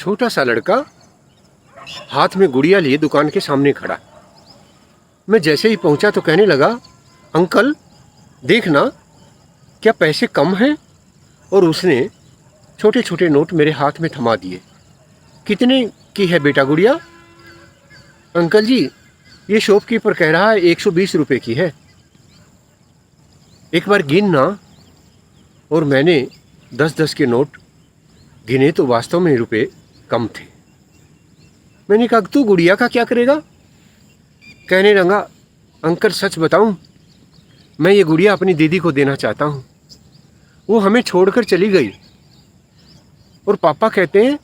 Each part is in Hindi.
छोटा सा लड़का हाथ में गुड़िया लिए दुकान के सामने खड़ा। मैं जैसे ही पहुंचा तो कहने लगा, अंकल देखना क्या पैसे कम हैं? और उसने छोटे छोटे नोट मेरे हाथ में थमा दिए। कितने की है बेटा गुड़िया? अंकल जी ये शॉपकीपर कह रहा है 120 रुपये की है, एक बार गिन ना। और मैंने 10-10 के नोट गिने तो वास्तव में रुपए कम थे। मैंने कहा तू गुड़िया का क्या करेगा? कहने लगा, अंकल सच बताऊं, मैं ये गुड़िया अपनी दीदी को देना चाहता हूं। वो हमें छोड़कर चली गई और पापा कहते हैं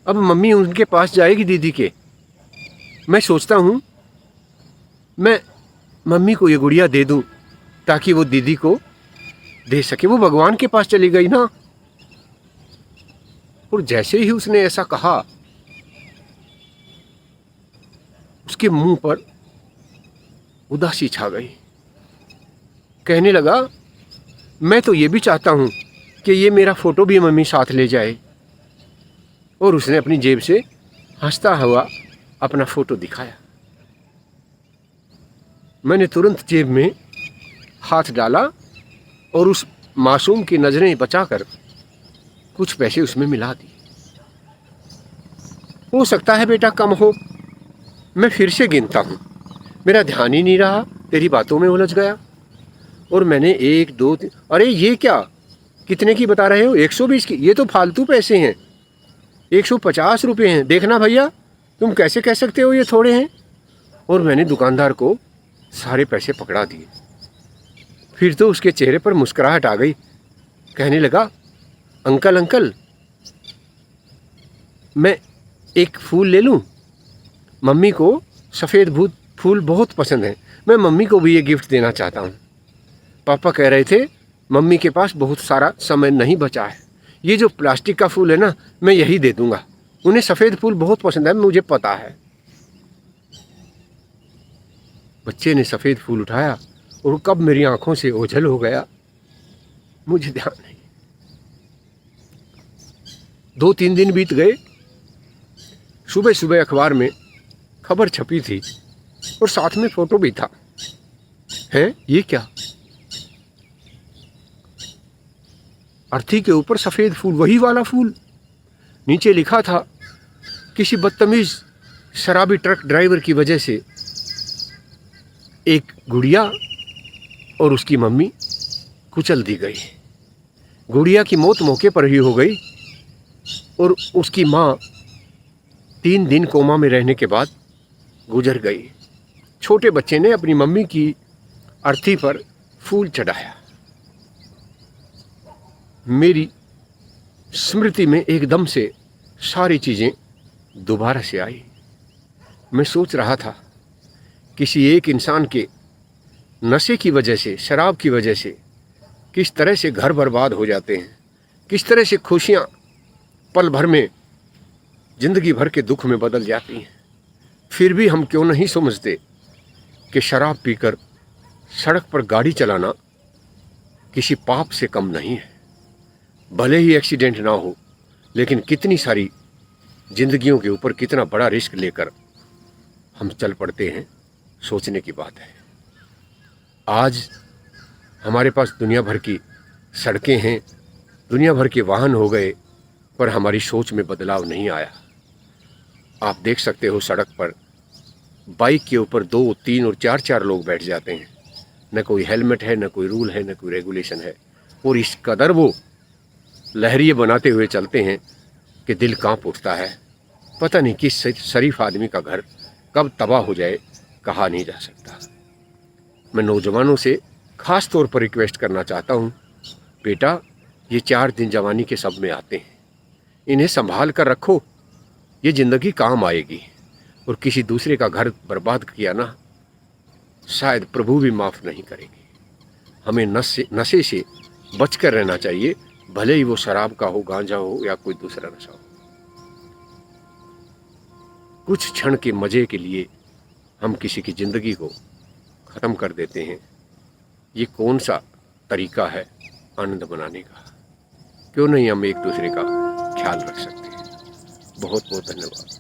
अब मम्मी उनके पास जाएगी दीदी के। मैं सोचता हूं मैं मम्मी को ये गुड़िया दे दूं ताकि वो दीदी को दे सके। वो भगवान के पास चली गई ना। और जैसे ही उसने ऐसा कहा, उसके मुंह पर उदासी छा गई। कहने लगा, मैं तो ये भी चाहता हूं कि ये मेरा फोटो भी मम्मी साथ ले जाए। और उसने अपनी जेब से हंसता हुआ अपना फोटो दिखाया। मैंने तुरंत जेब में हाथ डाला और उस मासूम की नजरें बचाकर कुछ पैसे उसमें मिला दिए। हो सकता है बेटा कम हो। मैं फिर से गिनता हूँ, मेरा ध्यान ही नहीं रहा, तेरी बातों में उलझ गया। और मैंने 1 2 3, अरे ये क्या, कितने की बता रहे हो? 120 की? ये तो फालतू पैसे हैं, 150 रुपये हैं। देखना भैया, तुम कैसे कह सकते हो ये थोड़े हैं? और मैंने दुकानदार को सारे पैसे पकड़ा दिए। फिर तो उसके चेहरे पर मुस्कुराहट आ गई। कहने लगा, अंकल अंकल मैं एक फूल ले लूं? मम्मी को सफ़ेद फूल बहुत पसंद है, मैं मम्मी को भी ये गिफ्ट देना चाहता हूँ। पापा कह रहे थे मम्मी के पास बहुत सारा समय नहीं बचा है, ये जो प्लास्टिक का फूल है ना, मैं यही दे दूंगा। उन्हें सफ़ेद फूल बहुत पसंद है, मुझे पता है। बच्चे ने सफ़ेद फूल उठाया और कब मेरी आंखों से ओझल हो गया मुझे ध्यान नहीं। 2-3 दिन बीत गए। सुबह सुबह अखबार में खबर छपी थी और साथ में फोटो भी था। है ये क्या? अर्थी के ऊपर सफ़ेद फूल, वही वाला फूल। नीचे लिखा था, किसी बदतमीज शराबी ट्रक ड्राइवर की वजह से एक गुड़िया और उसकी मम्मी कुचल दी गई। गुड़िया की मौत मौके पर ही हो गई और उसकी माँ 3 दिन कोमा में रहने के बाद गुजर गई। छोटे बच्चे ने अपनी मम्मी की अर्थी पर फूल चढ़ाया। मेरी स्मृति में एकदम से सारी चीज़ें दोबारा से आई। मैं सोच रहा था, किसी एक इंसान के नशे की वजह से, शराब की वजह से किस तरह से घर बर्बाद हो जाते हैं, किस तरह से खुशियाँ पल भर में जिंदगी भर के दुख में बदल जाती हैं। फिर भी हम क्यों नहीं समझते कि शराब पीकर सड़क पर गाड़ी चलाना किसी पाप से कम नहीं है। भले ही एक्सीडेंट ना हो, लेकिन कितनी सारी जिंदगियों के ऊपर कितना बड़ा रिस्क लेकर हम चल पड़ते हैं, सोचने की बात है। आज हमारे पास दुनिया भर की सड़कें हैं, दुनिया भर के वाहन हो गए, पर हमारी सोच में बदलाव नहीं आया। आप देख सकते हो, सड़क पर बाइक के ऊपर 2, 3 और 4 लोग बैठ जाते हैं। न कोई हेलमेट है, न कोई रूल है, न कोई रेगुलेशन है। और इस कदर वो लहरिए बनाते हुए चलते हैं कि दिल कांप उठता है। पता नहीं किस शरीफ आदमी का घर कब तबाह हो जाए, कहा नहीं जा सकता। मैं नौजवानों से ख़ास तौर पर रिक्वेस्ट करना चाहता हूँ, बेटा ये 4 दिन जवानी के सब में आते हैं, इन्हें संभाल कर रखो, ये ज़िंदगी काम आएगी। और किसी दूसरे का घर बर्बाद किया ना, शायद प्रभु भी माफ़ नहीं करेंगे। हमें नशे से बच कर रहना चाहिए, भले ही वो शराब का हो, गांजा हो या कोई दूसरा नशा हो। कुछ क्षण के मज़े के लिए हम किसी की ज़िंदगी को ख़त्म कर देते हैं। ये कौन सा तरीका है आनंद मनाने का? क्यों नहीं हम एक दूसरे का ख्याल रख सकते हैं? बहुत बहुत धन्यवाद।